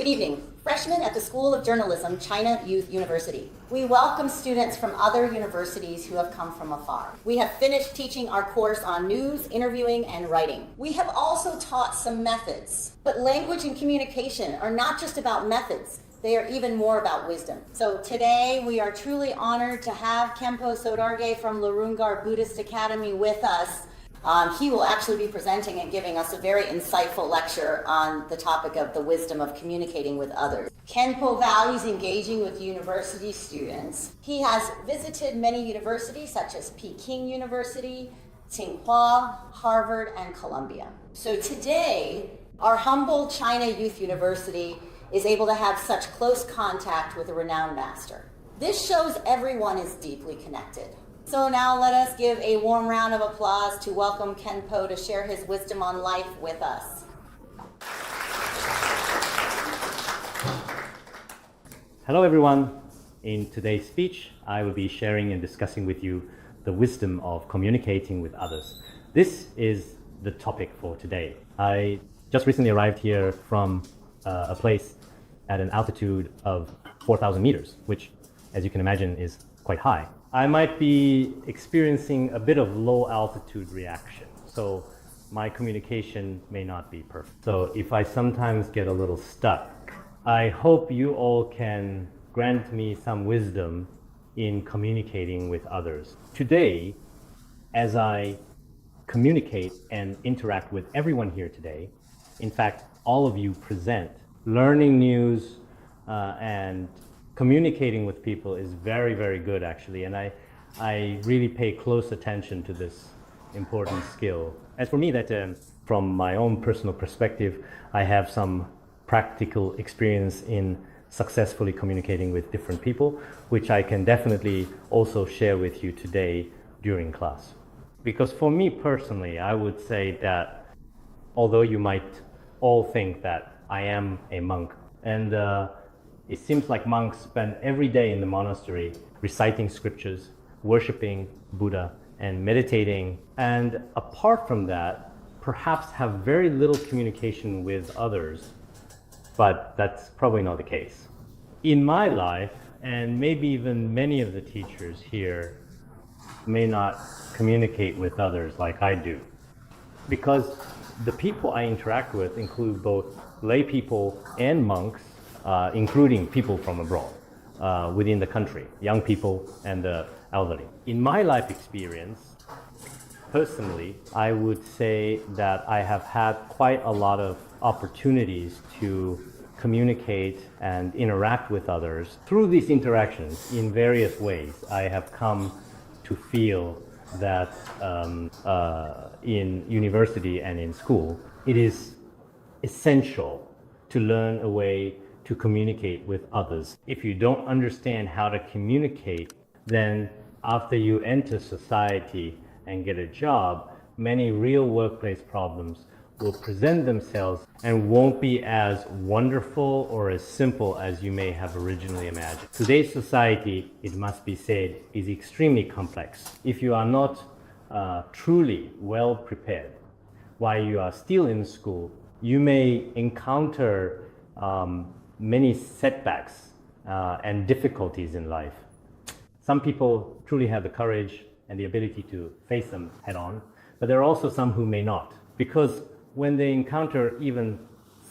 Good evening. Freshmen at the School of Journalism, China Youth University. We welcome students from other universities who have come from afar. We have finished teaching our course on news, interviewing, and writing. We have also taught some methods, but language and communication are not just about methods. They are even more about wisdom. So today we are truly honored to have Khenpo Sodargye from Lurungar Buddhist Academy with us. He will actually be presenting and giving us a very insightful lecture on the topic of the wisdom of communicating with others. Khenpo values engaging with university students. He has visited many universities such as Peking University, Tsinghua, Harvard, and Columbia. So today, our humble China Youth University is able to have such close contact with a renowned master. This shows everyone is deeply connected. So now let us give a warm round of applause to welcome Khenpo to share his wisdom on life with us. Hello everyone. In today's speech, I will be sharing and discussing with you the wisdom of communicating with others. This is the topic for today. I just recently arrived here from a place at an altitude of 4,000 meters, which, as you can imagine, is quite high. I might be experiencing a bit of low altitude reaction, so my communication may not be perfect. So if I sometimes get a little stuck, I hope you all can grant me some wisdom in communicating with others. Today, as I communicate and interact with everyone here today, in fact, all of you present, learning news and communicating with people is very, very good actually, and I really pay close attention to this important skill. As for me, that from my own personal perspective, I have some practical experience in successfully communicating with different people, which I can definitely also share with you today during class. Because for me personally, I would say that although you might all think that I am a monk, and it seems like monks spend every day in the monastery reciting scriptures, worshiping Buddha, and meditating. And apart from that, perhaps have very little communication with others. But that's probably not the case. In my life, and maybe even many of the teachers here may not communicate with others like I do. Because the people I interact with include both lay people and monks, including people from abroad, within the country, young people and the elderly. In my life experience, personally, I would say that I have had quite a lot of opportunities to communicate and interact with others. Through these interactions, in various ways, I have come to feel that in university and in school, it is essential to learn a way to communicate with others. If you don't understand how to communicate, then after you enter society and get a job, many real workplace problems will present themselves and won't be as wonderful or as simple as you may have originally imagined. Today's society, it must be said, is extremely complex. If you are not truly well prepared while you are still in school, you may encounter many setbacks and difficulties in life. Some people truly have the courage and the ability to face them head on, but there are also some who may not, because when they encounter even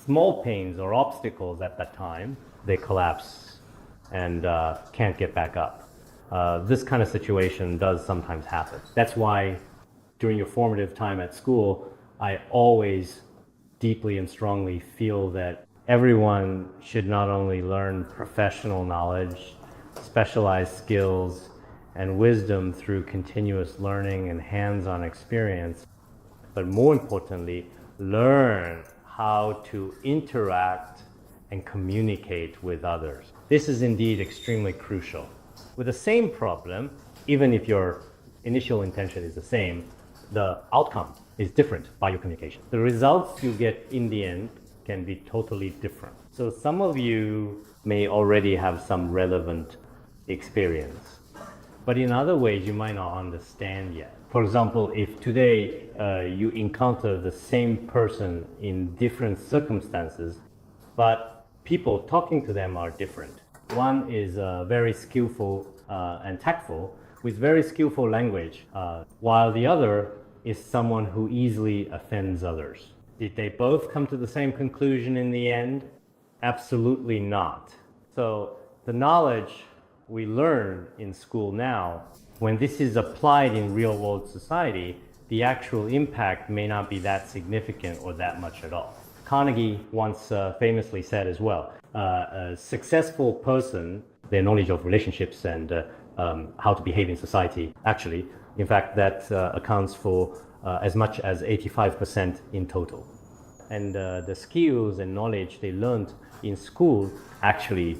small pains or obstacles at that time, they collapse and can't get back up. This kind of situation does sometimes happen. That's why during your formative time at school, I always deeply and strongly feel that everyone should not only learn professional knowledge, specialized skills, and wisdom through continuous learning and hands-on experience, but more importantly, learn how to interact and communicate with others. This is indeed extremely crucial. With the same problem, even if your initial intention is the same, the outcome is different by your communication. The results you get in the end can be totally different. So some of you may already have some relevant experience, but in other ways you might not understand yet. For example, if today you encounter the same person in different circumstances, but people talking to them are different. One is very skillful and tactful with very skillful language, while the other is someone who easily offends others. Did they both come to the same conclusion in the end? Absolutely not. So the knowledge we learn in school now, when this is applied in real-world society, the actual impact may not be that significant or that much at all. Carnegie once famously said as well, a successful person, their knowledge of relationships and how to behave in society, actually, in fact, that accounts for as much as 85% in total. And the skills and knowledge they learned in school actually,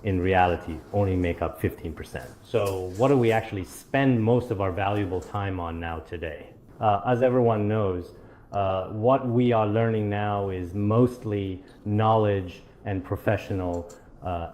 in reality, only make up 15%. So what do we actually spend most of our valuable time on now today? As everyone knows, what we are learning now is mostly knowledge and professional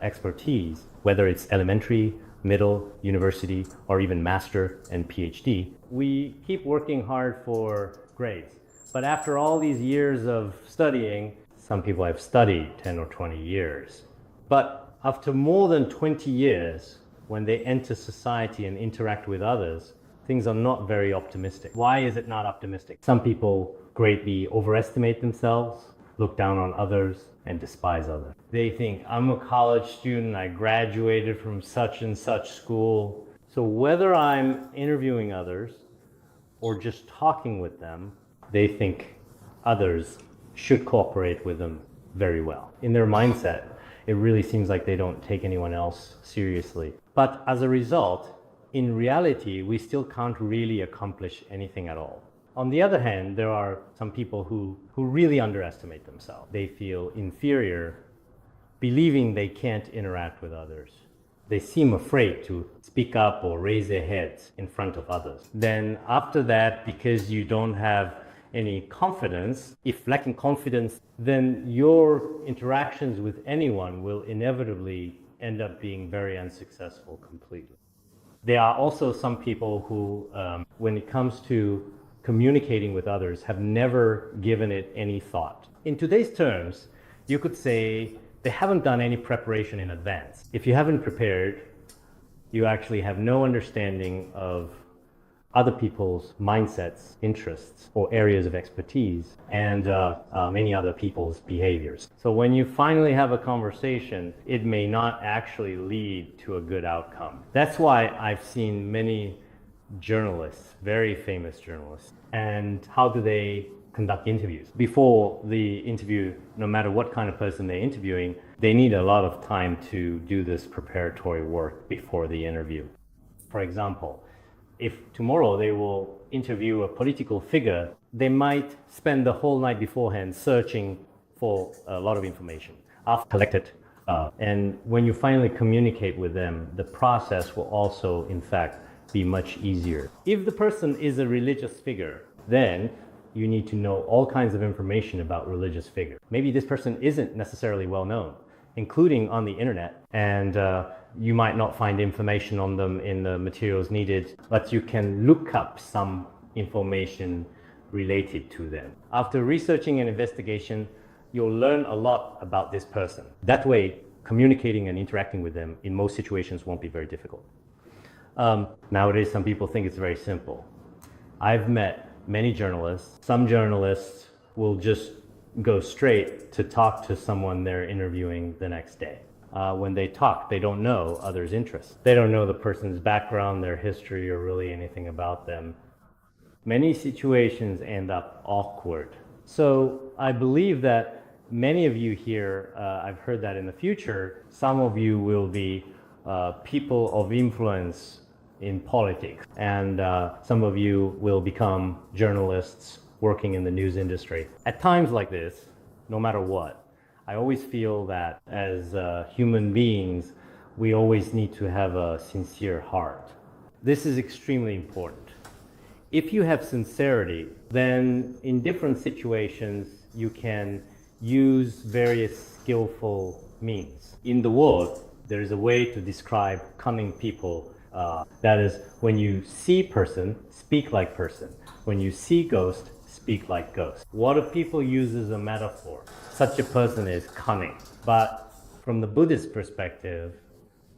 expertise, whether it's elementary, middle, university, or even master and PhD. We keep working hard for grades. But after all these years of studying, some people have studied 10 or 20 years. But after more than 20 years, when they enter society and interact with others, things are not very optimistic. Why is it not optimistic? Some people greatly overestimate themselves, look down on others, and despise others. They think, I'm a college student, I graduated from such and such school. So whether I'm interviewing others or just talking with them, they think others should cooperate with them very well. In their mindset, it really seems like they don't take anyone else seriously. But as a result, in reality, we still can't really accomplish anything at all. On the other hand, there are some people who really underestimate themselves. They feel inferior, believing they can't interact with others. They seem afraid to speak up or raise their heads in front of others. Then after that, because you don't have any confidence, if lacking confidence, then your interactions with anyone will inevitably end up being very unsuccessful completely. There are also some people who, when it comes to communicating with others, have never given it any thought. In today's terms, you could say they haven't done any preparation in advance. If you haven't prepared, you actually have no understanding of other people's mindsets, interests, or areas of expertise, and many other people's behaviors. So when you finally have a conversation, it may not actually lead to a good outcome. That's why I've seen many journalists, very famous journalists, and how do they conduct interviews? Before the interview, no matter what kind of person they're interviewing, they need a lot of time to do this preparatory work before the interview. For example, if tomorrow they will interview a political figure, they might spend the whole night beforehand searching for a lot of information. After collected, and when you finally communicate with them, the process will also, in fact, be much easier. If the person is a religious figure, then you need to know all kinds of information about religious figure. Maybe this person isn't necessarily well known, including on the internet, and you might not find information on them in the materials needed, but you can look up some information related to them. After researching and investigation, you'll learn a lot about this person. That way, communicating and interacting with them in most situations won't be very difficult. Nowadays, some people think it's very simple. I've met many journalists. Some journalists will just go straight to talk to someone they're interviewing the next day. When they talk, they don't know others' interests. They don't know the person's background, their history, or really anything about them. Many situations end up awkward. So I believe that many of you here, I've heard that in the future, some of you will be people of influence in politics, and some of you will become journalists working in the news industry. At times like this, no matter what, I always feel that as human beings, we always need to have a sincere heart. This is extremely important. If you have sincerity, then in different situations, you can use various skillful means. In the world, there is a way to describe cunning people. That is, when you see person, speak like person. When you see ghost, speak like ghost. What do people use as a metaphor? Such a person is cunning. But From the Buddhist perspective,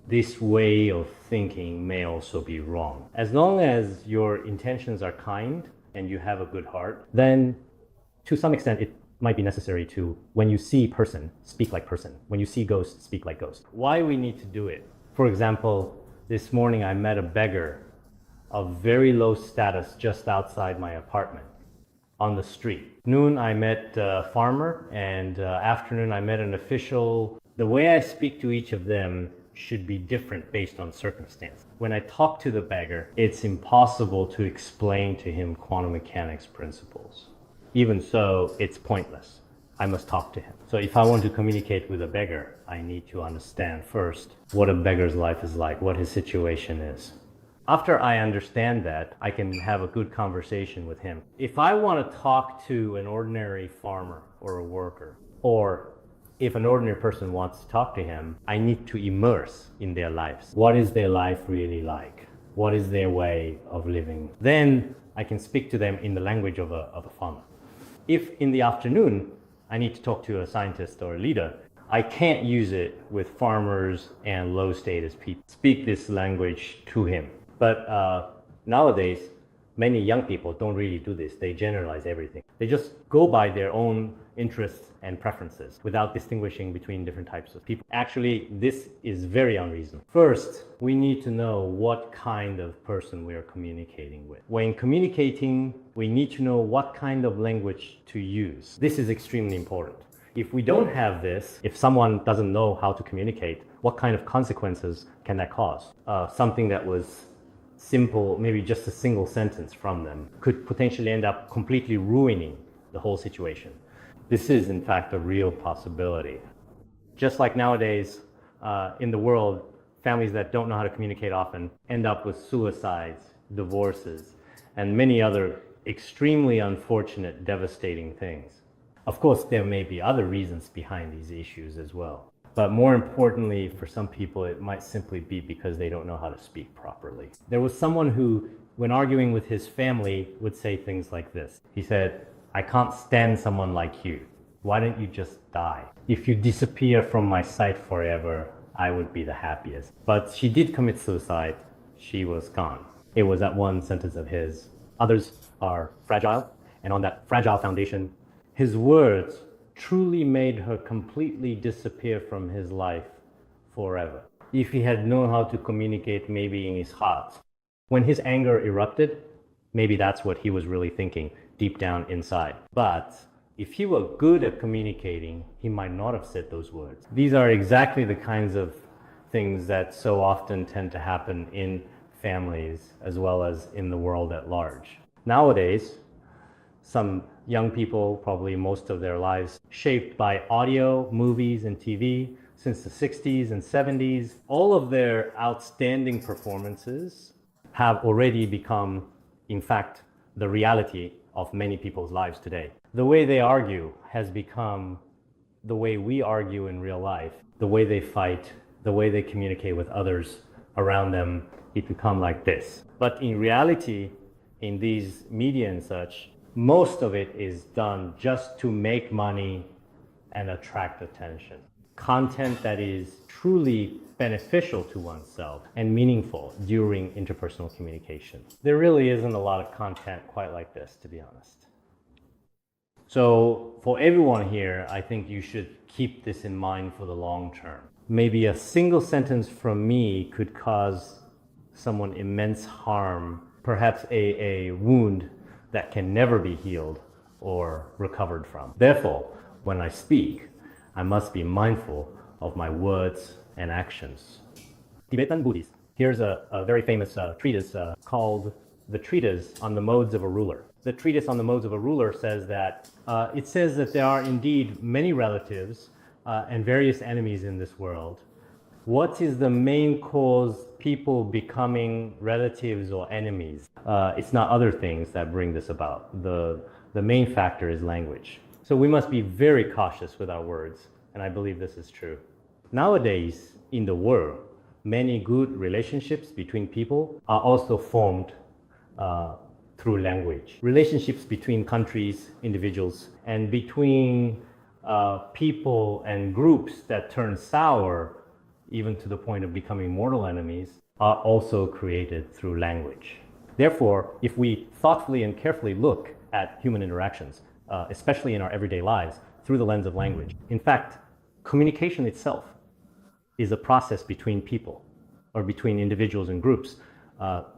this way of thinking may also be wrong. As long as your intentions are kind and you have a good heart, then to some extent it might be necessary to, when you see person, speak like person. When you see ghost, speak like ghost. Why we need to do it? For example, this morning I met a beggar of very low status just outside my apartment on the street. Noon I met a farmer, and afternoon I met an official. The way I speak to each of them should be different based on circumstance. When I talk to the beggar, it's impossible to explain to him quantum mechanics principles. Even so, it's pointless. I must talk to him. So if I want to communicate with a beggar, I need to understand first what a beggar's life is like, what his situation is. After I understand that, I can have a good conversation with him. If I want to talk to an ordinary farmer or a worker, or if an ordinary person wants to talk to him, I need to immerse in their lives. What is their life really like? What is their way of living? Then I can speak to them in the language of a farmer. If in the afternoon I need to talk to a scientist or a leader, I can't use it with farmers and low status people. Speak this language to him. But nowadays, many young people don't really do this. They generalize everything. They just go by their own interests and preferences without distinguishing between different types of people. Actually, this is very unreasonable. First, we need to know what kind of person we are communicating with. When communicating, we need to know what kind of language to use. This is extremely important. If we don't have this, if someone doesn't know how to communicate, what kind of consequences can that cause? Something that was simple, maybe just a single sentence from them, could potentially end up completely ruining the whole situation. This is, in fact, a real possibility. Just like nowadays, in the world, families that don't know how to communicate often end up with suicides, divorces, and many other extremely unfortunate, devastating things. Of course, there may be other reasons behind these issues as well. But more importantly, for some people, it might simply be because they don't know how to speak properly. There was someone who, when arguing with his family, would say things like this. He said, "I can't stand someone like you. Why don't you just die? If you disappear from my sight forever, I would be the happiest." But she did commit suicide. She was gone. It was that one sentence of his. Others are fragile, and on that fragile foundation, his words truly made her completely disappear from his life forever. If he had known how to communicate maybe in his heart, when his anger erupted, maybe that's what he was really thinking deep down inside. But if he were good at communicating, he might not have said those words. These are exactly the kinds of things that so often tend to happen in families as well as in the world at large. Nowadays, some young people, probably most of their lives, shaped by audio, movies, and TV since the 60s and 70s. All of their outstanding performances have already become, in fact, the reality of many people's lives today. The way they argue has become the way we argue in real life. The way they fight, the way they communicate with others around them, it become like this. But in reality, in these media and such, most of it is done just to make money and attract attention. Content that is truly beneficial to oneself and meaningful during interpersonal communication. There really isn't a lot of content quite like this, to be honest. So for everyone here, I think you should keep this in mind for the long term. Maybe a single sentence from me could cause someone immense harm, perhaps a wound that can never be healed or recovered from. Therefore, when I speak, I must be mindful of my words and actions. Tibetan Buddhist. Here's a very famous treatise called The Treatise on the Modes of a Ruler. The Treatise on the Modes of a Ruler says that there are indeed many relatives and various enemies in this world. What is the main cause people becoming relatives or enemies? It's not other things that bring this about. The main factor is language. So we must be very cautious with our words, and I believe this is true. Nowadays, in the world, many good relationships between people are also formed through language. Relationships between countries, individuals, and between people and groups that turn sour, even to the point of becoming mortal enemies, are also created through language. Therefore, if we thoughtfully and carefully look at human interactions, especially in our everyday lives, through the lens of language, in fact, communication itself is a process between people or between individuals and groups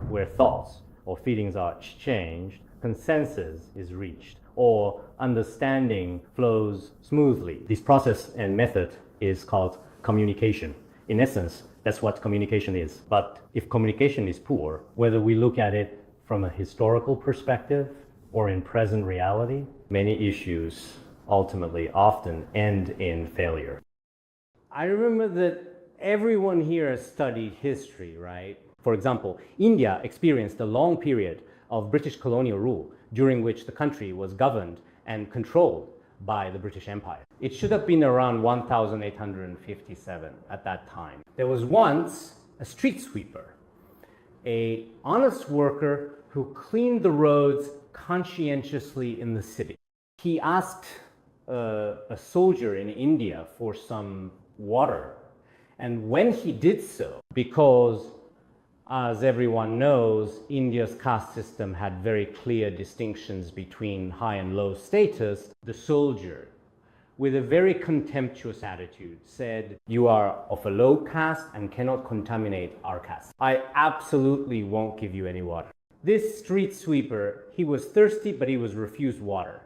where thoughts or feelings are exchanged, consensus is reached, or understanding flows smoothly. This process and method is called communication. In essence, that's what communication is. But if communication is poor, whether we look at it from a historical perspective or in present reality, many issues ultimately often end in failure. I remember that everyone here has studied history, right? For example, India experienced a long period of British colonial rule during which the country was governed and controlled by the British Empire. It should have been around 1857 at that time. There was once a street sweeper, an honest worker who cleaned the roads conscientiously in the city. He asked a soldier in India for some water, and when he did so, because as everyone knows, India's caste system had very clear distinctions between high and low status. The soldier, with a very contemptuous attitude, said, "You are of a low caste and cannot contaminate our caste. I absolutely won't give you any water." This street sweeper, he was thirsty, but he was refused water.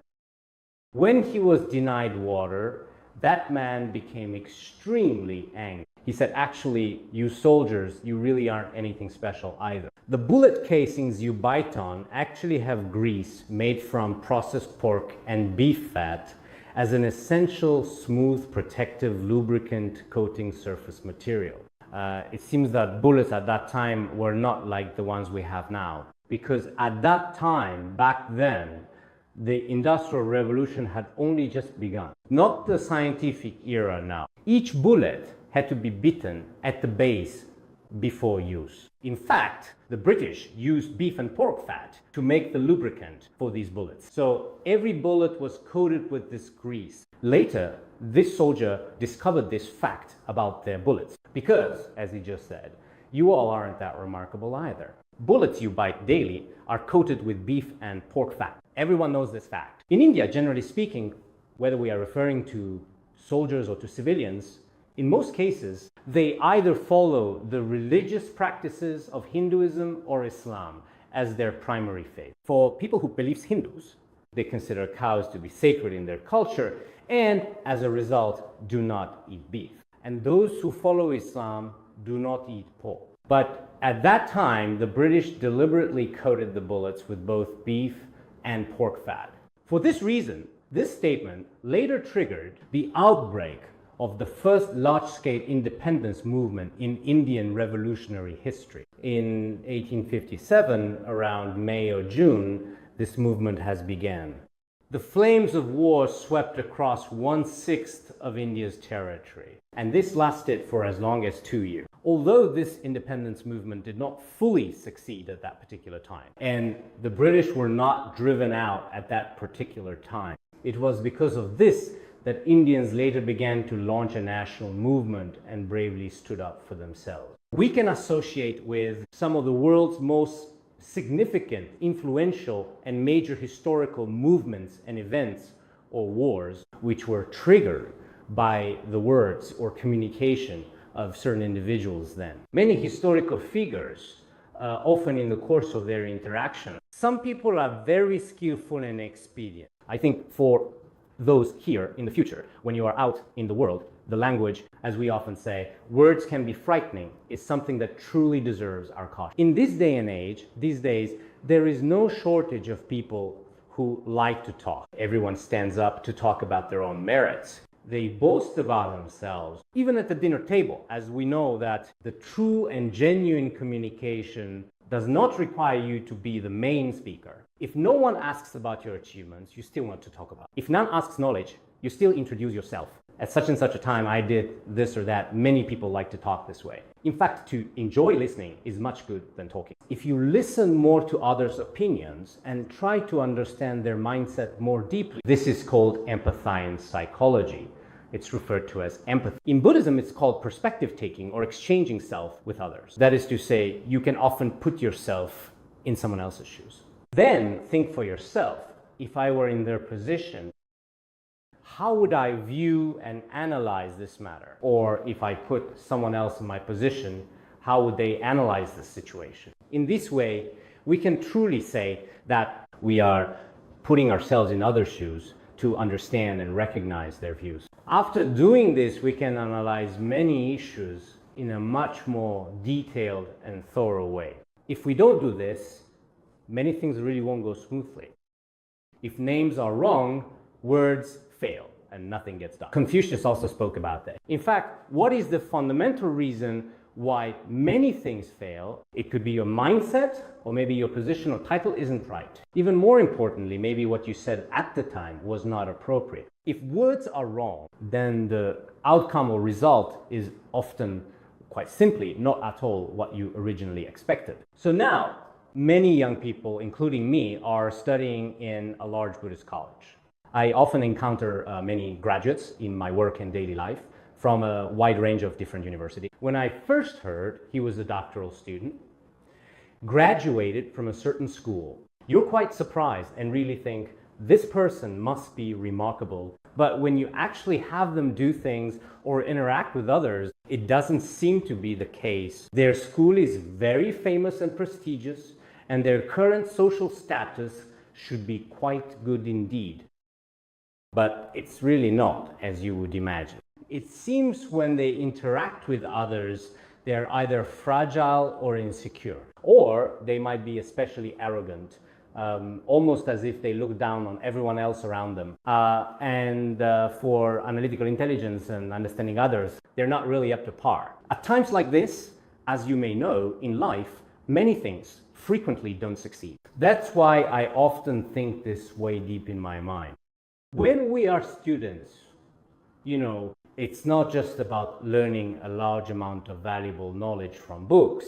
When he was denied water, that man became extremely angry. He said, "Actually, you soldiers, you really aren't anything special either. The bullet casings you bite on actually have grease made from processed pork and beef fat as an essential, smooth, protective, lubricant coating surface material." It seems that bullets at that time were not like the ones we have now, because at that time, back then, the Industrial Revolution had only just begun. Not the scientific era now. Each bullet had to be bitten at the base before use. In fact, the British used beef and pork fat to make the lubricant for these bullets. So every bullet was coated with this grease. Later, this soldier discovered this fact about their bullets because, as he just said, you all aren't that remarkable either. Bullets you bite daily are coated with beef and pork fat. Everyone knows this fact. In India, generally speaking, whether we are referring to soldiers or to civilians, in most cases, they either follow the religious practices of Hinduism or Islam as their primary faith. For people who believe Hindus, they consider cows to be sacred in their culture and, as a result, do not eat beef. And those who follow Islam do not eat pork. But at that time, the British deliberately coated the bullets with both beef and pork fat. For this reason, this statement later triggered the outbreak of the first large-scale independence movement in Indian revolutionary history. In 1857, around May or June, this movement has begun. The flames of war swept across 1/6 of India's territory, and this lasted for as long as 2 years. Although this independence movement did not fully succeed at that particular time, and the British were not driven out at that particular time, it was because of this that Indians later began to launch a national movement and bravely stood up for themselves. We can associate with some of the world's most significant, influential, and major historical movements and events or wars which were triggered by the words or communication of certain individuals then. Many historical figures, often in the course of their interaction, some people are very skillful and expedient. I think for those here in the future, when you are out in the world, the language, as we often say, words can be frightening, is something that truly deserves our caution. In this day and age, these days, there is no shortage of people who like to talk. Everyone stands up to talk about their own merits. They boast about themselves, even at the dinner table, as we know that the true and genuine communication does not require you to be the main speaker. If no one asks about your achievements, you still want to talk about it. If none asks knowledge, you still introduce yourself. at such and such a time I did this or that. Many people like to talk this way. In fact, to enjoy listening is much good than talking. If you listen more to others' opinions and try to understand their mindset more deeply, this is called empathine psychology. It's referred to as empathy. In Buddhism, it's called perspective taking or exchanging self with others. That is to say, you can often put yourself in someone else's shoes. Then think for yourself, if I were in their position, how would I view and analyze this matter? Or if I put someone else in my position, how would they analyze this situation? In this way, we can truly say that we are putting ourselves in other shoes to understand and recognize their views. After doing this, we can analyze many issues in a much more detailed and thorough way. If we don't do this, many things really won't go smoothly. If names are wrong, words fail and nothing gets done. Confucius also spoke about that. In fact, what is the fundamental reason why many things fail? It could be your mindset, or maybe your position or title isn't right. Even more importantly, maybe what you said at the time was not appropriate. If words are wrong, then the outcome or result is often, quite simply, not at all what you originally expected. So now, many young people, including me, are studying in a large Buddhist college. I often encounter many graduates in my work and daily life from a wide range of different universities. When I first heard he was a doctoral student, graduated from a certain school, you're quite surprised and really think, this person must be remarkable. But when you actually have them do things or interact with others, it doesn't seem to be the case. Their school is very famous and prestigious, and their current social status should be quite good indeed. But it's really not, as you would imagine. It seems when they interact with others, they're either fragile or insecure, or they might be especially arrogant, almost as if they look down on everyone else around them. For analytical intelligence and understanding others, they're not really up to par. At times like this, as you may know, in life, many things frequently don't succeed. That's why I often think this way deep in my mind. When we are students, it's not just about learning a large amount of valuable knowledge from books.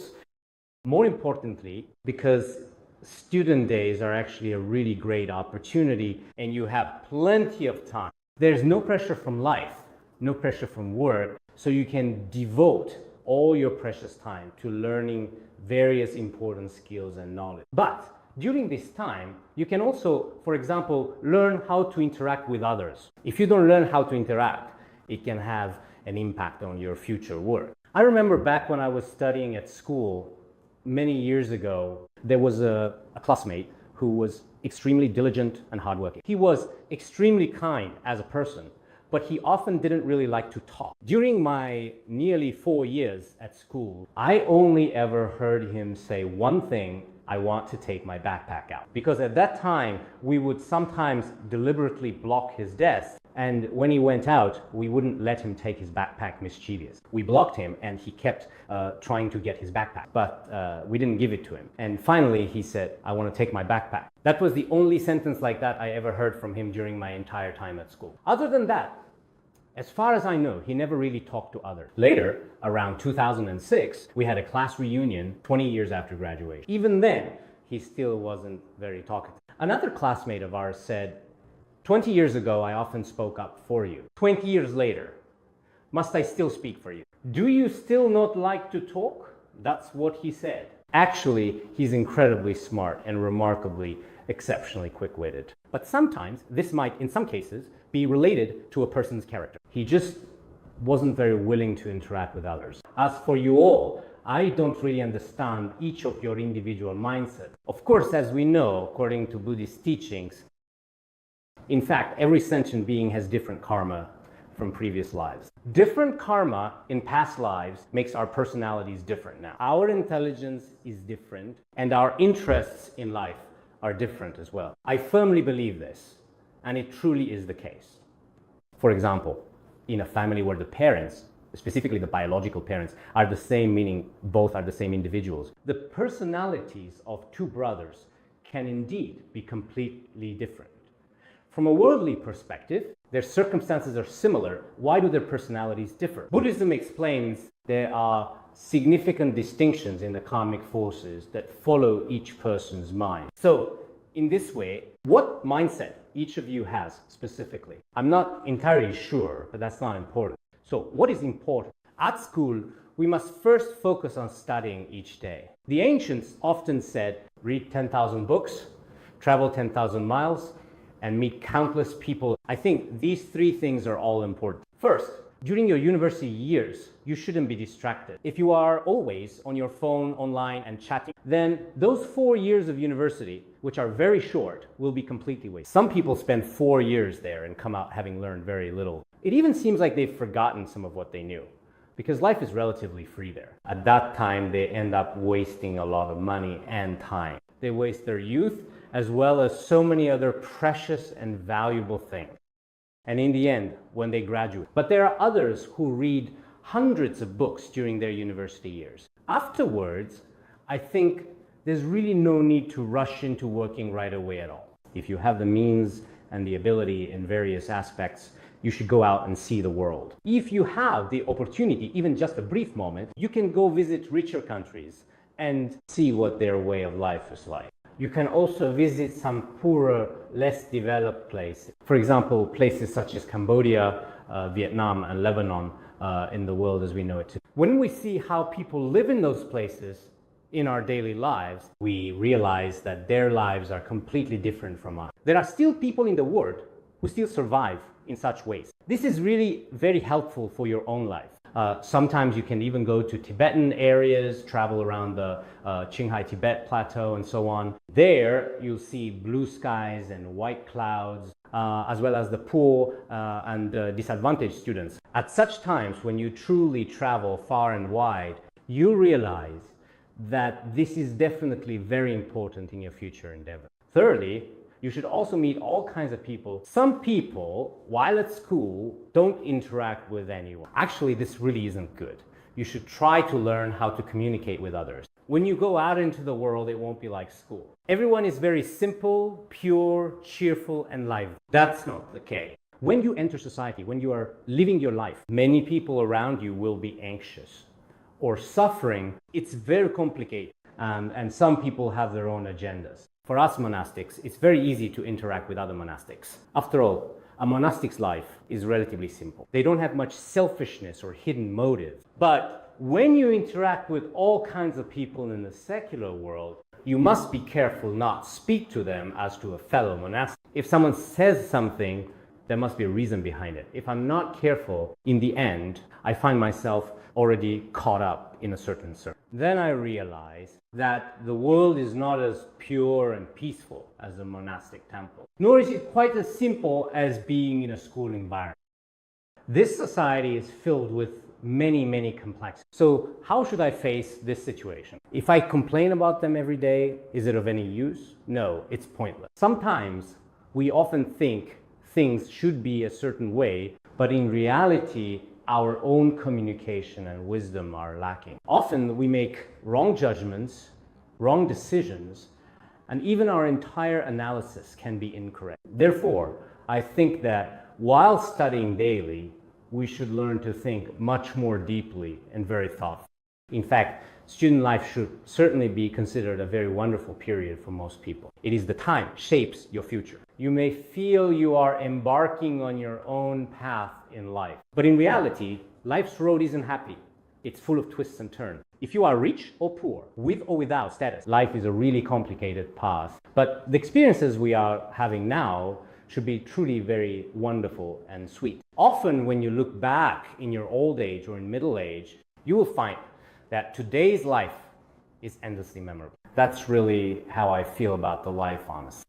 More importantly, because student days are actually a really great opportunity and you have plenty of time. There's no pressure from life, no pressure from work, so you can devote all your precious time to learning various important skills and knowledge. But during this time, you can also, for example, learn how to interact with others. If you don't learn how to interact, it can have an impact on your future work. I remember back when I was studying at school many years ago, there was a classmate who was extremely diligent and hardworking. He was extremely kind as a person, but he often didn't really like to talk. During my nearly 4 years at school, I only ever heard him say one thing: I want to take my backpack out. Because at that time, we would sometimes deliberately block his desk, and when he went out, we wouldn't let him take his backpack mischievous. We blocked him, and he kept trying to get his backpack, but we didn't give it to him. And finally, he said, I want to take my backpack. That was the only sentence like that I ever heard from him during my entire time at school. Other than that, as far as I know, he never really talked to others. Later, around 2006, we had a class reunion 20 years after graduation. Even then, he still wasn't very talkative. Another classmate of ours said, 20 years ago, I often spoke up for you. 20 years later, must I still speak for you? Do you still not like to talk? That's what he said. Actually, he's incredibly smart and remarkably, exceptionally quick-witted. But sometimes, this might, in some cases, be related to a person's character. He just wasn't very willing to interact with others. As for you all, I don't really understand each of your individual mindset. Of course, as we know, according to Buddhist teachings, in fact, every sentient being has different karma from previous lives. Different karma in past lives makes our personalities different now. Our intelligence is different, and our interests in life are different as well. I firmly believe this, and it truly is the case. For example, in a family where the parents, specifically the biological parents, are the same, meaning both are the same individuals, the personalities of two brothers can indeed be completely different. From a worldly perspective, their circumstances are similar. Why do their personalities differ? Buddhism explains there are significant distinctions in the karmic forces that follow each person's mind. So, in this way, what mindset each of you has specifically? I'm not entirely sure, but that's not important. So, what is important? At school, we must first focus on studying each day. The ancients often said, read 10,000 books, travel 10,000 miles, and meet countless people. I think these three things are all important. First, during your university years, you shouldn't be distracted. If you are always on your phone, online, and chatting, then those 4 years of university, which are very short, will be completely wasted. Some people spend 4 years there and come out having learned very little. It even seems like they've forgotten some of what they knew, because life is relatively free there. At that time, they end up wasting a lot of money and time. They waste their youth, as well as so many other precious and valuable things. And in the end, when they graduate. But there are others who read hundreds of books during their university years. Afterwards, I think there's really no need to rush into working right away at all. If you have the means and the ability in various aspects, you should go out and see the world. If you have the opportunity, even just a brief moment, you can go visit richer countries and see what their way of life is like. You can also visit some poorer, less developed places. For example, places such as Cambodia, Vietnam, and Lebanon in the world as we know it today. When we see how people live in those places in our daily lives, we realize that their lives are completely different from ours. There are still people in the world who still survive in such ways. This is really very helpful for your own life. Sometimes you can even go to Tibetan areas, travel around the Qinghai Tibet plateau and so on. There you'll see blue skies and white clouds, as well as the poor and disadvantaged students. At such times, when you truly travel far and wide, you realize that this is definitely very important in your future endeavor. Thirdly, you should also meet all kinds of people. Some people, while at school, don't interact with anyone. Actually, this really isn't good. You should try to learn how to communicate with others. When you go out into the world, it won't be like school. Everyone is very simple, pure, cheerful, and lively. That's not the case. When you enter society, when you are living your life, many people around you will be anxious or suffering. It's very complicated, and some people have their own agendas. For us monastics, it's very easy to interact with other monastics. After all, a monastic's life is relatively simple. They don't have much selfishness or hidden motives. But when you interact with all kinds of people in the secular world, you must be careful not to speak to them as to a fellow monastic. If someone says something, there must be a reason behind it. If I'm not careful, in the end, I find myself already caught up in a certain circle. Then I realize that the world is not as pure and peaceful as a monastic temple, nor is it quite as simple as being in a school environment. This society is filled with many complexities. So how should I face this situation? If I complain about them every day, is it of any use? No, it's pointless. Sometimes we often think things should be a certain way, but in reality, our own communication and wisdom are lacking. Often we make wrong judgments, wrong decisions, and even our entire analysis can be incorrect. Therefore, I think that while studying daily, we should learn to think much more deeply and very thoughtfully. In fact, student life should certainly be considered a very wonderful period for most people. It is the time shapes your future. You may feel you are embarking on your own path in life, but in reality, life's road isn't happy. It's full of twists and turns. If you are rich or poor, with or without status, life is a really complicated path. But the experiences we are having now should be truly very wonderful and sweet. Often when you look back in your old age or in middle age, you will find that today's life is endlessly memorable. That's really how I feel about the life, honestly.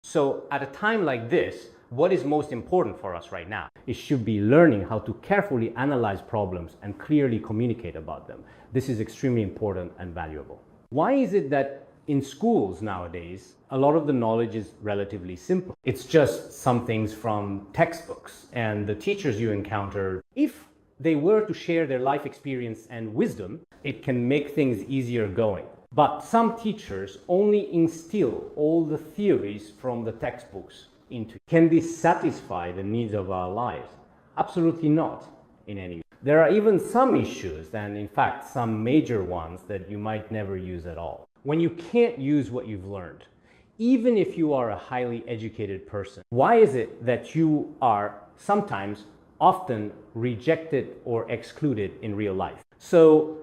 So at a time like this, what is most important for us right now? It should be learning how to carefully analyze problems and clearly communicate about them. This is extremely important and valuable. Why is it that in schools nowadays, a lot of the knowledge is relatively simple? It's just some things from textbooks, and the teachers you encounter, if they were to share their life experience and wisdom, it can make things easier going. But some teachers only instill all the theories from the textbooks into. Can this satisfy the needs of our lives? Absolutely not in any way. There are even some issues, and in fact some major ones, that you might never use at all. When you can't use what you've learned, even if you are a highly educated person, why is it that you are sometimes often rejected or excluded in real life? So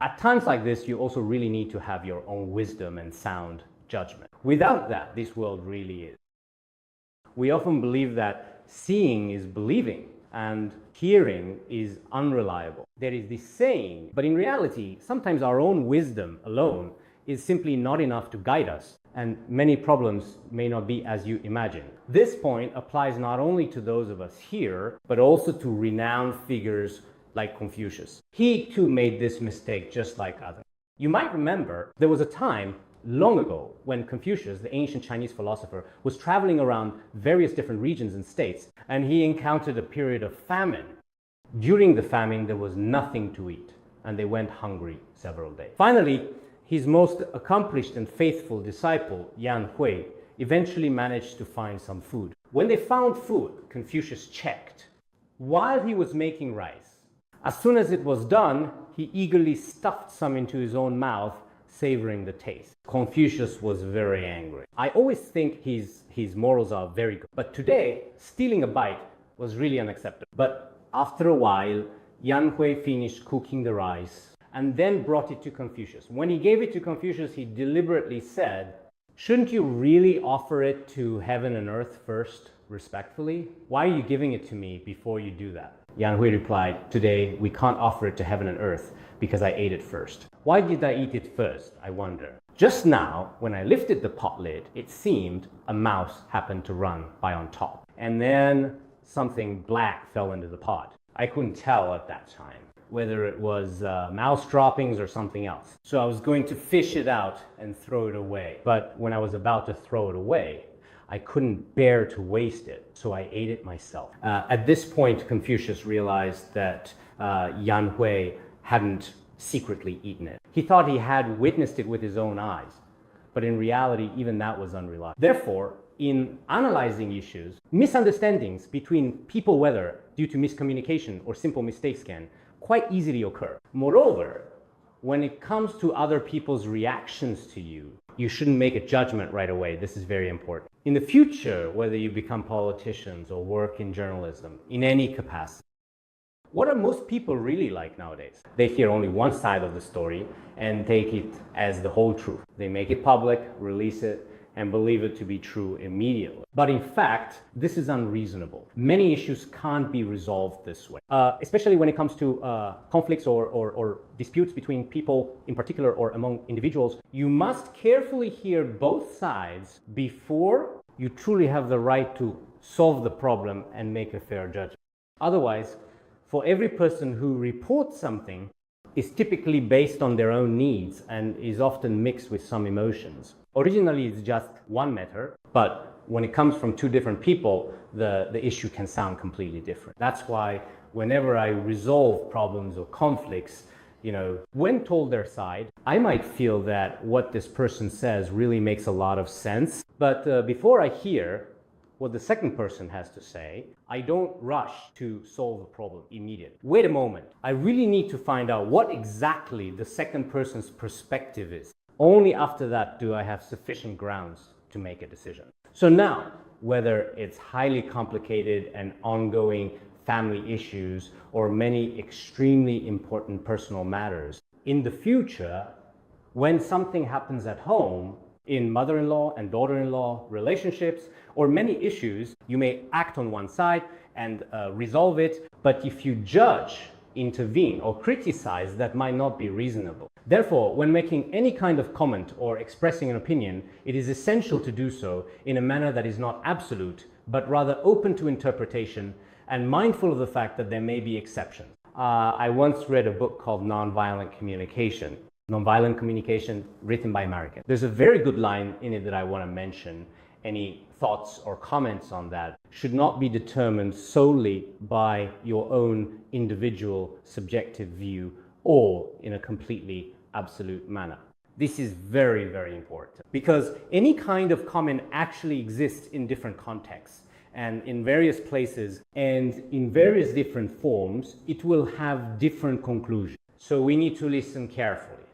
at times like this, you also really need to have your own wisdom and sound judgment. Without that, this world really is. We often believe that seeing is believing and hearing is unreliable. There is this saying, but in reality, sometimes our own wisdom alone is simply not enough to guide us, and many problems may not be as you imagine. This point applies not only to those of us here, but also to renowned figures like Confucius. He too made this mistake just like others. You might remember there was a time long ago when Confucius, the ancient Chinese philosopher, was traveling around various different regions and states, and he encountered a period of famine. During the famine, there was nothing to eat, and they went hungry several days. Finally, his most accomplished and faithful disciple, Yan Hui, eventually managed to find some food. When they found food, Confucius checked. While he was making rice, as soon as it was done, he eagerly stuffed some into his own mouth, savoring the taste. Confucius was very angry. I always think his morals are very good, but today, stealing a bite was really unacceptable. But after a while, Yan Hui finished cooking the rice and then brought it to Confucius. When he gave it to Confucius, he deliberately said, "Shouldn't you really offer it to heaven and earth first, respectfully? Why are you giving it to me before you do that?" Yan Hui replied, "Today, we can't offer it to heaven and earth because I ate it first." Why did I eat it first, I wonder? Just now, when I lifted the pot lid, it seemed a mouse happened to run by on top. And then something black fell into the pot. I couldn't tell at that time whether it was mouse droppings or something else. So I was going to fish it out and throw it away. But when I was about to throw it away, I couldn't bear to waste it, so I ate it myself. At this point, Confucius realized that Yan Hui hadn't secretly eaten it. He thought he had witnessed it with his own eyes, but in reality, even that was unreliable. Therefore, in analyzing issues, misunderstandings between people, whether due to miscommunication or simple mistakes, can quite easily occur. Moreover, when it comes to other people's reactions to you, you shouldn't make a judgment right away. This is very important. In the future, whether you become politicians or work in journalism, in any capacity, what are most people really like nowadays? They hear only one side of the story and take it as the whole truth. They make it public, release it, and believe it to be true immediately. But in fact, this is unreasonable. Many issues can't be resolved this way, especially when it comes to conflicts or disputes between people in particular or among individuals. You must carefully hear both sides before you truly have the right to solve the problem and make a fair judgment. Otherwise, for every person who reports something is typically based on their own needs and is often mixed with some emotions. Originally, it's just one matter, but when it comes from two different people, the issue can sound completely different. That's why whenever I resolve problems or conflicts, when told their side, I might feel that what this person says really makes a lot of sense. But before I hear what the second person has to say, I don't rush to solve the problem immediately. Wait a moment. I really need to find out what exactly the second person's perspective is. Only after that do I have sufficient grounds to make a decision. So now, whether it's highly complicated and ongoing family issues or many extremely important personal matters, in the future, when something happens at home, in mother-in-law and daughter-in-law relationships, or many issues, you may act on one side and resolve it, but if you judge, intervene, or criticize, that might not be reasonable. Therefore, when making any kind of comment or expressing an opinion, it is essential to do so in a manner that is not absolute, but rather open to interpretation and mindful of the fact that there may be exceptions. I once read a book called Nonviolent Communication. Nonviolent Communication, written by Americans. There's a very good line in it that I want to mention. Any thoughts or comments on that should not be determined solely by your own individual subjective view or in a completely absolute manner. This is very, very important because any kind of comment actually exists in different contexts and in various places and in various different forms. It will have different conclusions. So we need to listen carefully.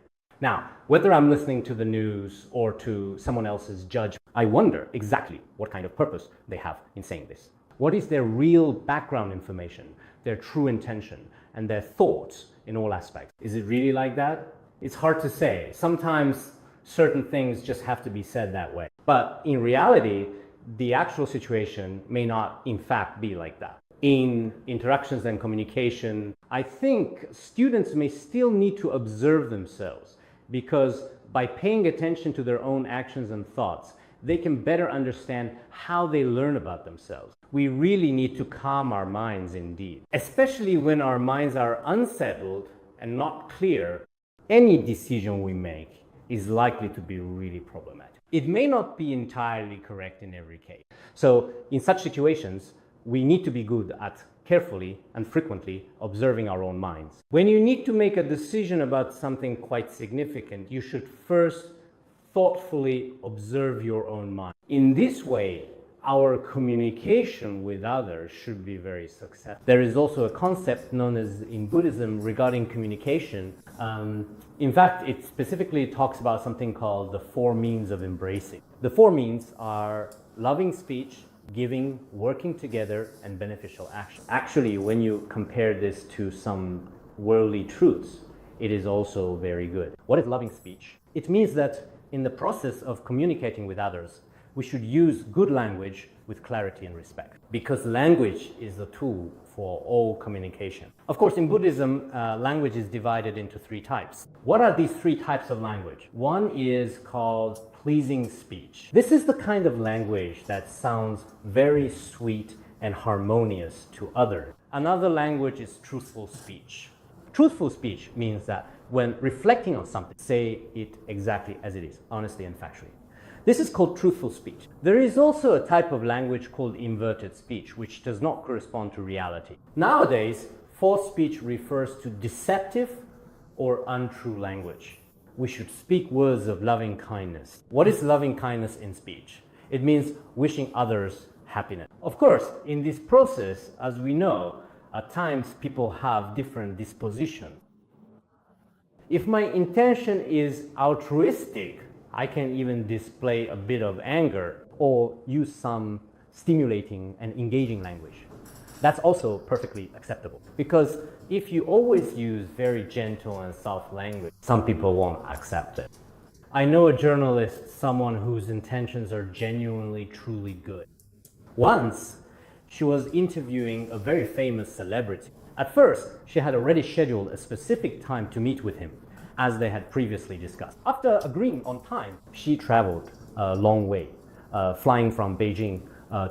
Now, whether I'm listening to the news or to someone else's judgment, I wonder exactly what kind of purpose they have in saying this. What is their real background information, their true intention, and their thoughts in all aspects? Is it really like that? It's hard to say. Sometimes certain things just have to be said that way. But in reality, the actual situation may not in fact be like that. In interactions and communication, I think students may still need to observe themselves, because by paying attention to their own actions and thoughts, they can better understand how they learn about themselves. We really need to calm our minds indeed, especially when our minds are unsettled and not clear. Any decision we make is likely to be really problematic. It may not be entirely correct in every case. So in such situations, we need to be good at carefully and frequently observing our own minds. When you need to make a decision about something quite significant, you should first thoughtfully observe your own mind. In this way, our communication with others should be very successful. There is also a concept known as in Buddhism regarding communication. In fact, it specifically talks about something called the 4 means of embracing. The 4 means are loving speech, giving, working together, and beneficial action. Actually, when you compare this to some worldly truths, it is also very good. What is loving speech? It means that in the process of communicating with others, we should use good language with clarity and respect, because language is the tool for all communication. Of course, in Buddhism, language is divided into 3 types. What are these 3 types of language? One is called pleasing speech. This is the kind of language that sounds very sweet and harmonious to others. Another language is truthful speech. Truthful speech means that when reflecting on something, say it exactly as it is, honestly and factually. This is called truthful speech. There is also a type of language called inverted speech, which does not correspond to reality. Nowadays, false speech refers to deceptive or untrue language. We should speak words of loving kindness. What is loving kindness in speech? It means wishing others happiness. Of course, in this process, as we know, at times people have different dispositions. If my intention is altruistic, I can even display a bit of anger or use some stimulating and engaging language. That's also perfectly acceptable, because if you always use very gentle and soft language, some people won't accept it. I know a journalist, someone whose intentions are genuinely, truly good. Once, she was interviewing a very famous celebrity. At first, she had already scheduled a specific time to meet with him, as they had previously discussed. After agreeing on time, she traveled a long way, flying from Beijing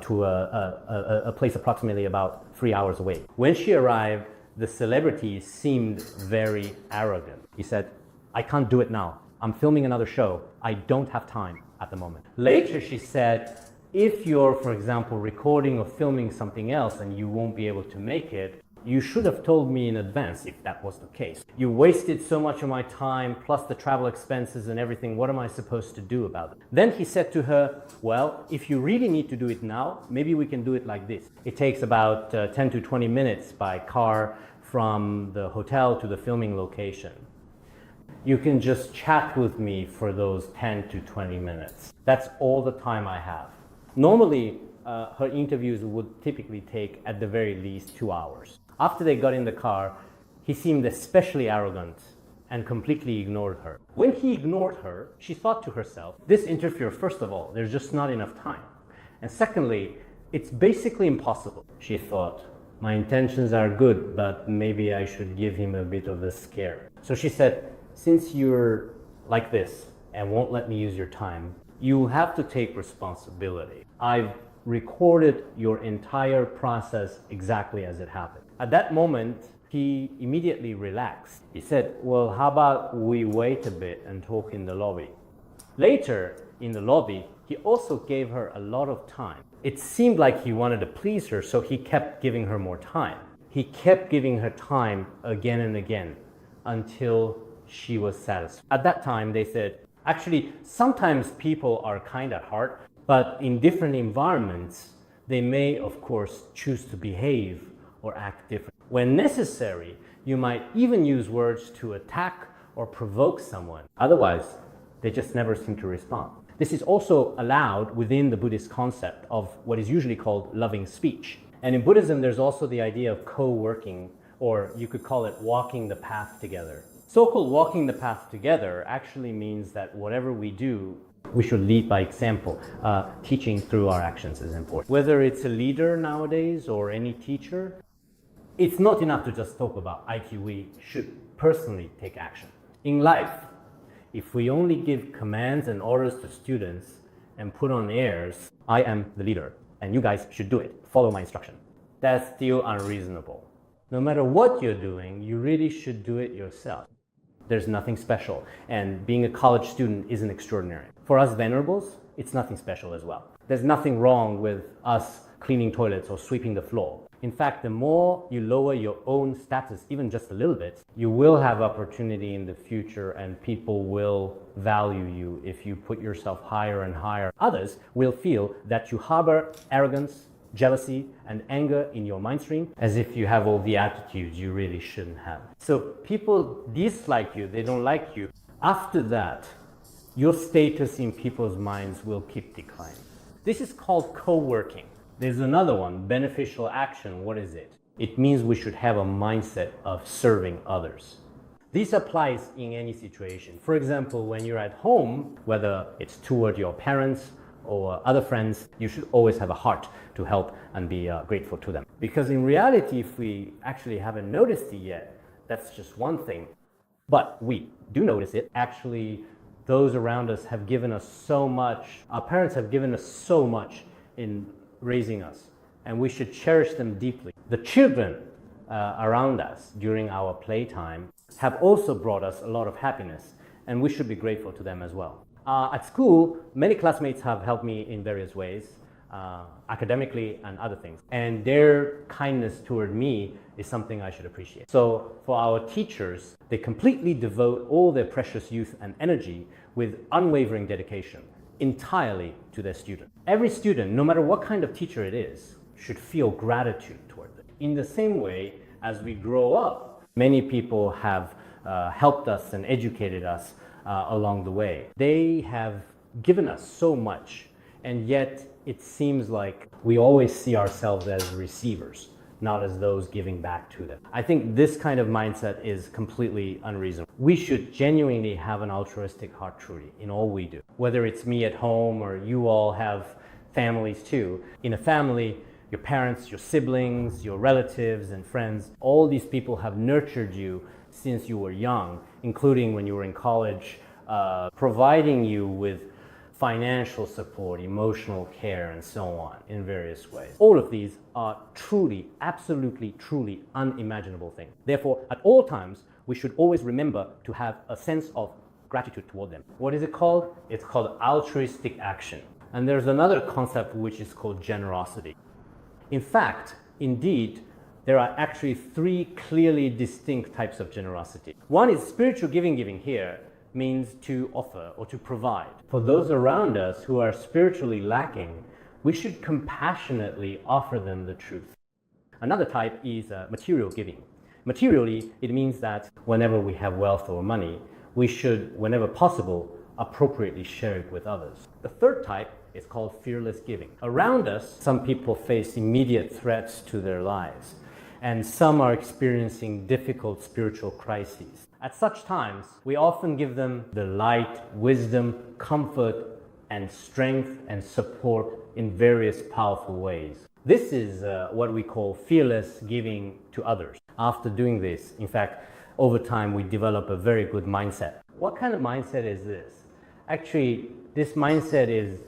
to a place approximately about 3 hours away. When she arrived, the celebrity seemed very arrogant. He said, "I can't do it now. I'm filming another show. I don't have time at the moment." Later, she said, "If you're, for example, recording or filming something else and you won't be able to make it, you should have told me in advance if that was the case. You wasted so much of my time, plus the travel expenses and everything. What am I supposed to do about it?" Then he said to her, "Well, if you really need to do it now, maybe we can do it like this. It takes about 10 to 20 minutes by car from the hotel to the filming location. You can just chat with me for those 10 to 20 minutes. That's all the time I have." Normally, her interviews would typically take at the very least 2 hours. After they got in the car, he seemed especially arrogant and completely ignored her. When he ignored her, she thought to herself, this interview, first of all, there's just not enough time. And secondly, it's basically impossible. She thought, my intentions are good, but maybe I should give him a bit of a scare. So she said, since you're like this and won't let me use your time, you have to take responsibility. I've recorded your entire process exactly as it happened. At that moment, he immediately relaxed. He said, well, how about we wait a bit and talk in the lobby? Later, in the lobby, he also gave her a lot of time. It seemed like he wanted to please her, so he kept giving her more time. He kept giving her time again and again until she was satisfied. At that time, they said, Actually, sometimes people are kind at heart, but in different environments, they may, of course, choose to behave or act different. When necessary, you might even use words to attack or provoke someone. Otherwise, they just never seem to respond. This is also allowed within the Buddhist concept of what is usually called loving speech. And in Buddhism, there's also the idea of co-working, or you could call it walking the path together. So-called walking the path together actually means that whatever we do, we should lead by example. Teaching through our actions is important. Whether it's a leader nowadays or any teacher, it's not enough to just talk about IT. We should personally take action. In life, if we only give commands and orders to students and put on airs, I am the leader and you guys should do it, follow my instruction, that's still unreasonable. No matter what you're doing, you really should do it yourself. There's nothing special, and being a college student isn't extraordinary. For us venerables, it's nothing special as well. There's nothing wrong with us cleaning toilets or sweeping the floor. In fact, the more you lower your own status, even just a little bit, you will have opportunity in the future and people will value you if you put yourself higher and higher. Others will feel that you harbor arrogance, jealousy, and anger in your mind stream, as if you have all the attitudes you really shouldn't have. So people dislike you, they don't like you. After that, your status in people's minds will keep declining. This is called co-working. There's another one, beneficial action. What is it? It means we should have a mindset of serving others. This applies in any situation. For example, when you're at home, whether it's toward your parents or other friends, you should always have a heart to help and be grateful to them. Because in reality, if we actually haven't noticed it yet, that's just one thing. But we do notice it. Actually, those around us have given us so much. Our parents have given us so much in raising us, and we should cherish them deeply. The children around us during our playtime have also brought us a lot of happiness, and we should be grateful to them as well. At school, many classmates have helped me in various ways, academically and other things. And their kindness toward me is something I should appreciate. So for our teachers, they completely devote all their precious youth and energy with unwavering dedication entirely to their student. Every student, no matter what kind of teacher it is, should feel gratitude toward them. In the same way, as we grow up, many people have helped us and educated us along the way. They have given us so much, and yet it seems like we always see ourselves as receivers, not as those giving back to them. I think this kind of mindset is completely unreasonable. We should genuinely have an altruistic heart truly in all we do. Whether it's me at home or you all have families too. In a family, your parents, your siblings, your relatives and friends, all these people have nurtured you since you were young, including when you were in college, providing you with financial support, emotional care, and so on in various ways. All of these are truly, absolutely, truly unimaginable things. Therefore, at all times, we should always remember to have a sense of gratitude toward them. What is it called? It's called altruistic action. And there's another concept which is called generosity. In fact, indeed, there are actually three clearly distinct types of generosity. One is spiritual giving here means to offer or to provide. For those around us who are spiritually lacking, we should compassionately offer them the truth. Another type is material giving. Materially, it means that whenever we have wealth or money, we should, whenever possible, appropriately share it with others. The third type is called fearless giving. Around us, some people face immediate threats to their lives, and some are experiencing difficult spiritual crises. At such times, we often give them the light, wisdom, comfort, and strength and support in various powerful ways. This is what we call fearless giving to others. After doing this, in fact, over time, we develop a very good mindset. What kind of mindset is this? Actually, this mindset is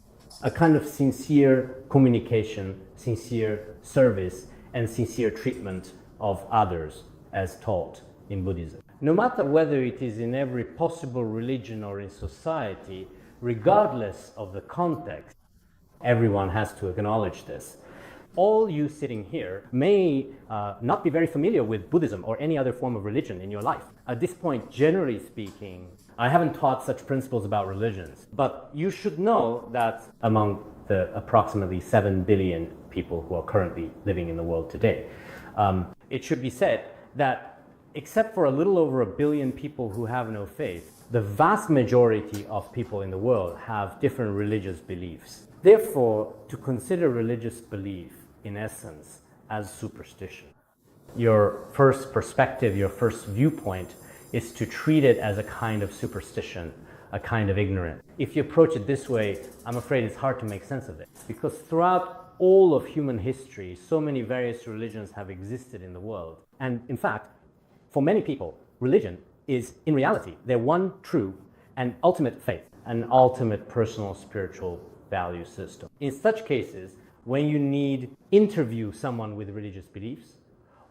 a kind of sincere communication, sincere service, and sincere treatment of others as taught in Buddhism. No matter whether it is in every possible religion or in society, regardless of the context, everyone has to acknowledge this. All you sitting here may not be very familiar with Buddhism or any other form of religion in your life. At this point, generally speaking, I haven't taught such principles about religions, but you should know that among the approximately 7 billion people who are currently living in the world today, it should be said that except for a little over 1 billion people who have no faith, the vast majority of people in the world have different religious beliefs. Therefore, to consider religious belief, in essence, as superstition, your first perspective, your first viewpoint is to treat it as a kind of superstition, a kind of ignorance. If you approach it this way, I'm afraid it's hard to make sense of it. Because throughout all of human history, so many various religions have existed in the world. And in fact, for many people, religion is, in reality, their one true and ultimate faith, an ultimate personal spiritual value system. In such cases, when you need interview someone with religious beliefs,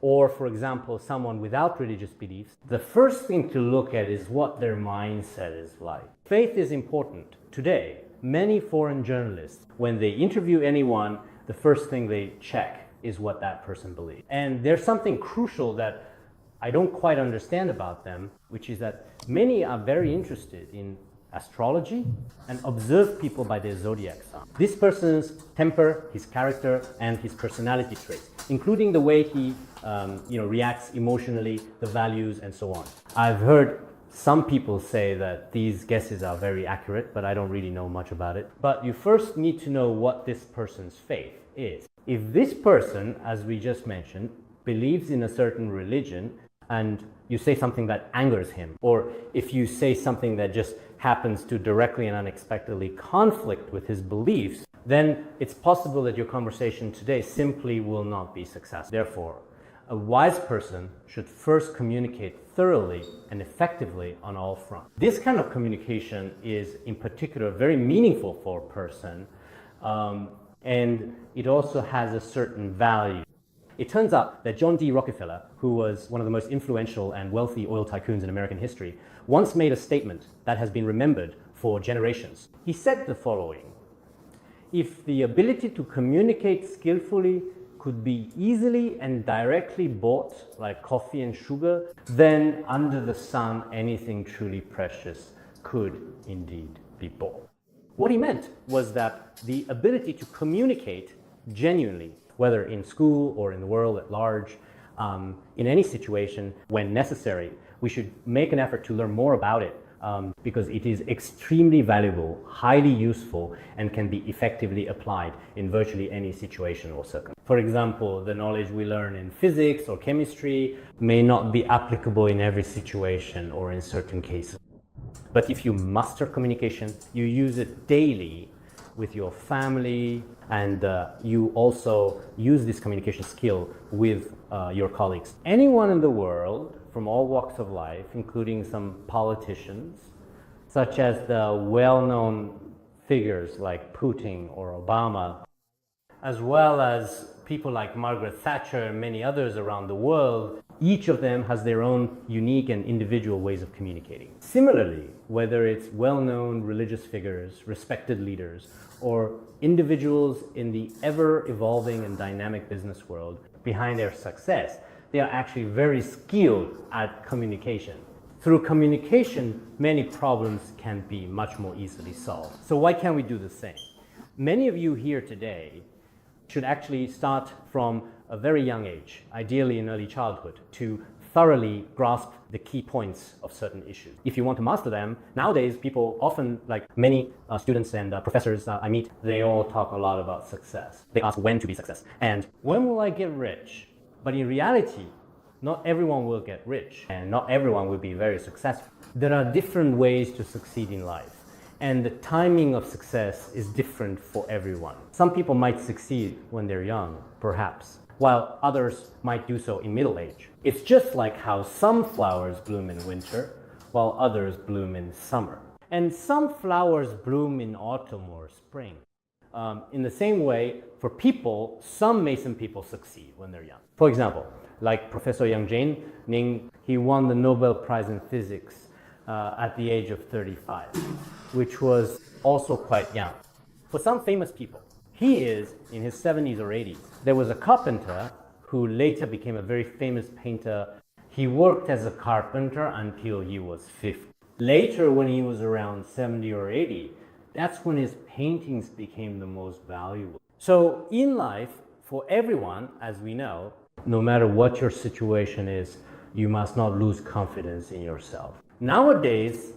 or for example, someone without religious beliefs, the first thing to look at is what their mindset is like. Faith is important. Today, many foreign journalists, when they interview anyone, the first thing they check is what that person believes. And there's something crucial that I don't quite understand about them, which is that many are very interested in astrology and observe people by their zodiac sign. This person's temper, his character, and his personality traits, including the way he reacts emotionally, the values, and so on. I've heard some people say that these guesses are very accurate, but I don't really know much about it. But you first need to know what this person's faith is. If this person, as we just mentioned, believes in a certain religion, and you say something that angers him, or if you say something that just happens to directly and unexpectedly conflict with his beliefs, then it's possible that your conversation today simply will not be successful. Therefore, a wise person should first communicate thoroughly and effectively on all fronts. This kind of communication is, in particular, very meaningful for a person, and it also has a certain value. It turns out that John D. Rockefeller, who was one of the most influential and wealthy oil tycoons in American history, once made a statement that has been remembered for generations. He said the following: if the ability to communicate skillfully could be easily and directly bought, like coffee and sugar, then under the sun anything truly precious could indeed be bought. What he meant was that the ability to communicate genuinely, whether in school or in the world at large, in any situation, when necessary, we should make an effort to learn more about it because it is extremely valuable, highly useful, and can be effectively applied in virtually any situation or circumstance. For example, the knowledge we learn in physics or chemistry may not be applicable in every situation or in certain cases. But if you master communication, you use it daily with your family, and you also use this communication skill with your colleagues. Anyone in the world from all walks of life, including some politicians, such as the well-known figures like Putin or Obama, as well as people like Margaret Thatcher and many others around the world, each of them has their own unique and individual ways of communicating. Similarly, whether it's well-known religious figures, respected leaders, or individuals in the ever-evolving and dynamic business world, behind their success, they are actually very skilled at communication. Through communication, many problems can be much more easily solved. So why can't we do the same? Many of you here today should actually start from a very young age, ideally in early childhood, to thoroughly grasp the key points of certain issues. If you want to master them, nowadays people often, like many students and professors I meet, they all talk a lot about success. They ask when to be success and when will I get rich? But in reality, not everyone will get rich and not everyone will be very successful. There are different ways to succeed in life, and the timing of success is different for everyone. Some people might succeed when they're young, perhaps, while others might do so in middle age. It's just like how some flowers bloom in winter, while others bloom in summer. And some flowers bloom in autumn or spring. In the same way, for people, some Mason people succeed when they're young. For example, like Professor Yang Jin, he won the Nobel Prize in Physics at the age of 35, which was also quite young. For some famous people, he is in his 70s or 80s. There was a carpenter who later became a very famous painter. He worked as a carpenter until he was 50. Later, when he was around 70 or 80, that's when his paintings became the most valuable. So in life, for everyone, as we know, no matter what your situation is, you must not lose confidence in yourself. Nowadays,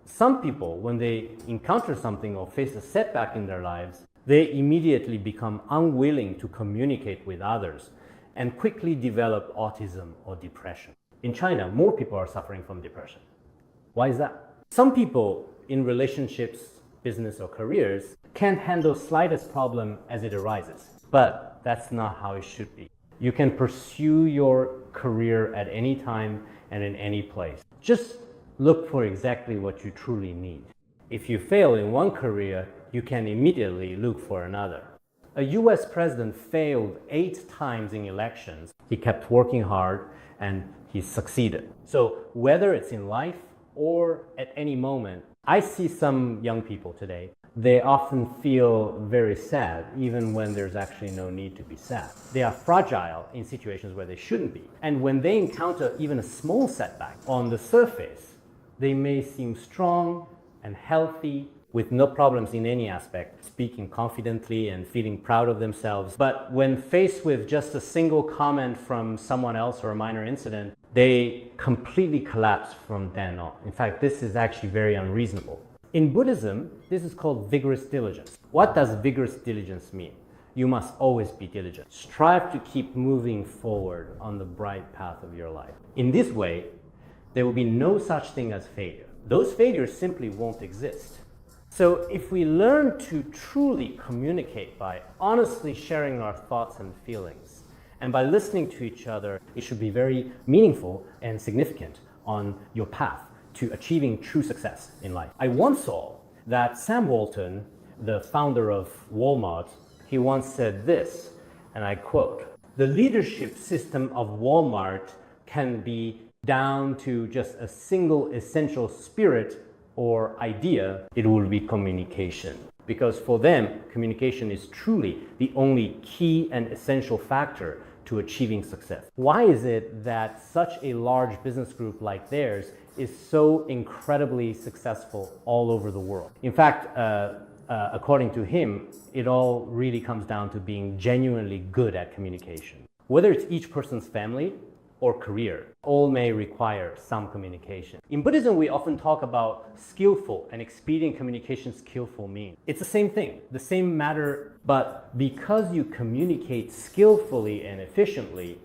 some people, when they encounter something or face a setback in their lives, they immediately become unwilling to communicate with others and quickly develop autism or depression. In China, more people are suffering from depression. Why is that? Some people in relationships, business, or careers can't handle slightest problem as it arises. But that's not how it should be. You can pursue your career at any time and in any place. Just look for exactly what you truly need. If you fail in one career, you can immediately look for another. A US president failed 8 times in elections. He kept working hard and he succeeded. So whether it's in life or at any moment, I see some young people today, they often feel very sad even when there's actually no need to be sad. They are fragile in situations where they shouldn't be. And when they encounter even a small setback, on the surface, they may seem strong and healthy with no problems in any aspect, speaking confidently and feeling proud of themselves. But when faced with just a single comment from someone else or a minor incident, they completely collapse from then on. In fact, this is actually very unreasonable. In Buddhism, this is called vigorous diligence. What does vigorous diligence mean? You must always be diligent. Strive to keep moving forward on the bright path of your life. In this way, there will be no such thing as failure. Those failures simply won't exist. So if we learn to truly communicate by honestly sharing our thoughts and feelings, and by listening to each other, it should be very meaningful and significant on your path to achieving true success in life. I once saw that Sam Walton, the founder of Walmart, he once said this, and I quote, "The leadership system of Walmart can be down to just a single essential spirit or idea. It will be communication." Because for them, communication is truly the only key and essential factor to achieving success. Why is it that such a large business group like theirs is so incredibly successful all over the world? In fact, according to him, it all really comes down to being genuinely good at communication. Whether it's each person's family or career, all may require some communication. In Buddhism, we often talk about skillful and expedient communication, skillful means. It's the same thing, the same matter, but because you communicate skillfully and efficiently,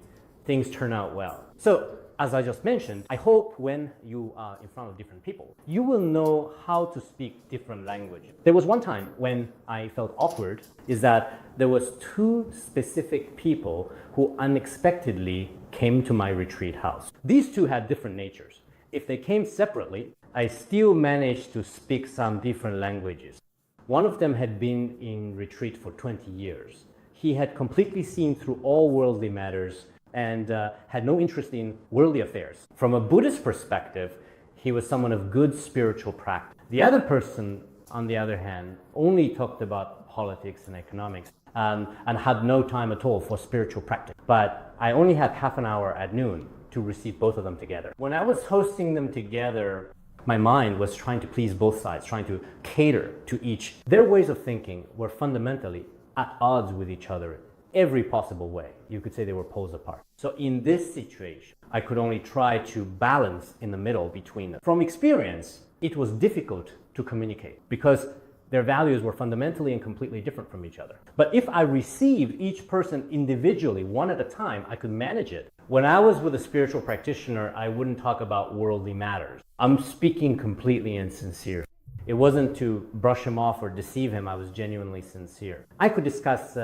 things turn out well. So, as I just mentioned, I hope when you are in front of different people, you will know how to speak different languages. There was one time when I felt awkward, is that there was 2 specific people who unexpectedly came to my retreat house. These 2 had different natures. If they came separately, I still managed to speak some different languages. One of them had been in retreat for 20 years. He had completely seen through all worldly matters and had no interest in worldly affairs. From a Buddhist perspective, he was someone of good spiritual practice. The other person, on the other hand, only talked about politics and economics and had no time at all for spiritual practice. But I only had half an hour at noon to receive both of them together. When I was hosting them together, my mind was trying to please both sides, trying to cater to each. Their ways of thinking were fundamentally at odds with each other every possible way. You could say they were poles apart. So in this situation, I could only try to balance in the middle between them. From experience, it was difficult to communicate because their values were fundamentally and completely different from each other. But if I received each person individually, one at a time, I could manage it. When I was with a spiritual practitioner, I wouldn't talk about worldly matters. I'm speaking completely and sincere. It wasn't to brush him off or deceive him. I was genuinely sincere. I could discuss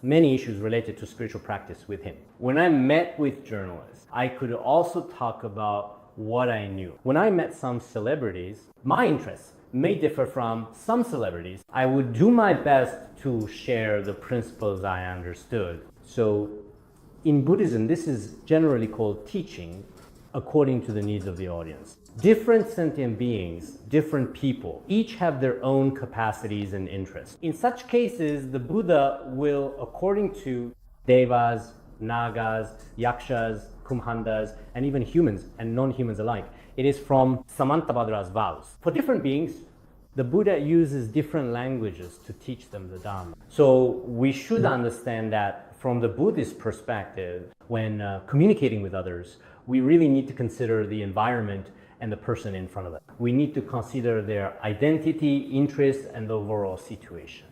many issues related to spiritual practice with him. When I met with journalists, I could also talk about what I knew. When I met some celebrities, my interests may differ from some celebrities. I would do my best to share the principles I understood. So in Buddhism, this is generally called teaching according to the needs of the audience. Different sentient beings, different people, each have their own capacities and interests. In such cases, the Buddha will, according to devas, nagas, yakshas, Kumhandas, and even humans and non-humans alike. It is from Samantabhadra's vows. For different beings, the Buddha uses different languages to teach them the Dharma. So we should understand that from the Buddhist perspective, when communicating with others, we really need to consider the environment and the person in front of us. We need to consider their identity, interests, and the overall situation.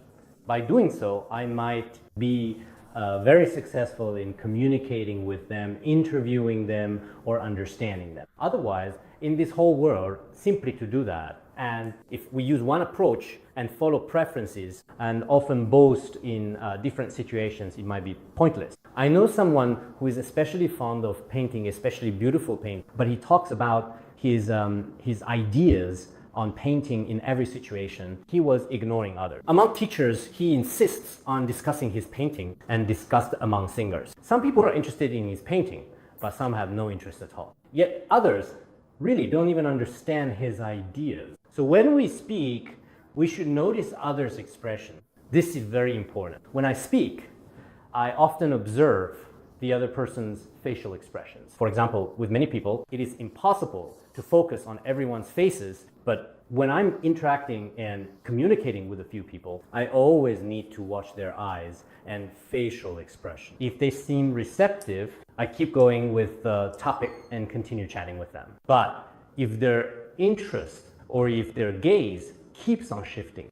By doing so, I might be very successful in communicating with them, interviewing them, or understanding them. Otherwise, in this whole world, simply to do that, and if we use one approach and follow preferences and often boast in different situations, it might be pointless. I know someone who is especially fond of painting, especially beautiful paint, but he talks about his ideas on painting in every situation. He was ignoring others. Among teachers, he insists on discussing his painting and discussed among singers. Some people are interested in his painting, but some have no interest at all. Yet others really don't even understand his ideas. So when we speak, we should notice others' expression. This is very important. When I speak, I often observe the other person's facial expressions. For example, with many people, it is impossible to focus on everyone's faces, but when I'm interacting and communicating with a few people, I always need to watch their eyes and facial expression. If they seem receptive, I keep going with the topic and continue chatting with them. But if their interest or if their gaze keeps on shifting,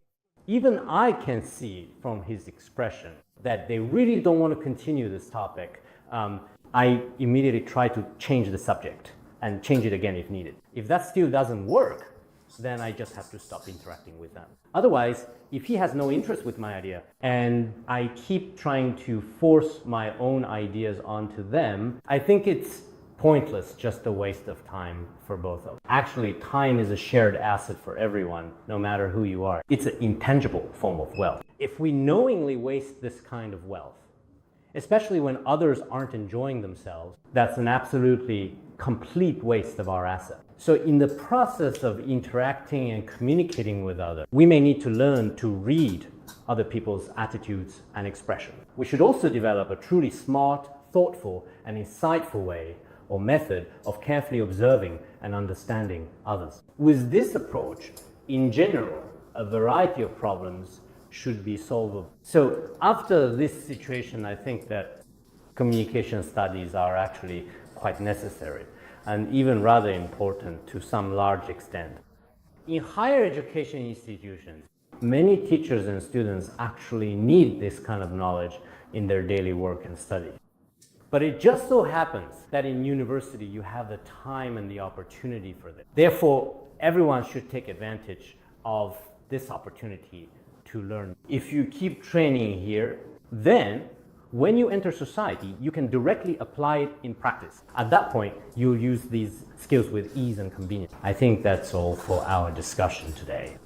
even I can see from his expression that they really don't want to continue this topic. I immediately try to change the subject and change it again if needed. If that still doesn't work, then I just have to stop interacting with them. Otherwise, if he has no interest with my idea and I keep trying to force my own ideas onto them, I think it's pointless, just a waste of time for both of us. Actually, time is a shared asset for everyone, no matter who you are. It's an intangible form of wealth. If we knowingly waste this kind of wealth, especially when others aren't enjoying themselves, that's an absolutely complete waste of our asset. So in the process of interacting and communicating with others, we may need to learn to read other people's attitudes and expression. We should also develop a truly smart, thoughtful, and insightful way or method of carefully observing and understanding others. With this approach, in general, a variety of problems should be solvable. So after this situation, I think that communication studies are actually quite necessary and even rather important to some large extent. In higher education institutions, many teachers and students actually need this kind of knowledge in their daily work and study. But it just so happens that in university you have the time and the opportunity for this. Therefore, everyone should take advantage of this opportunity to learn. If you keep training here, then when you enter society, you can directly apply it in practice. At that point, you'll use these skills with ease and convenience. I think that's all for our discussion today.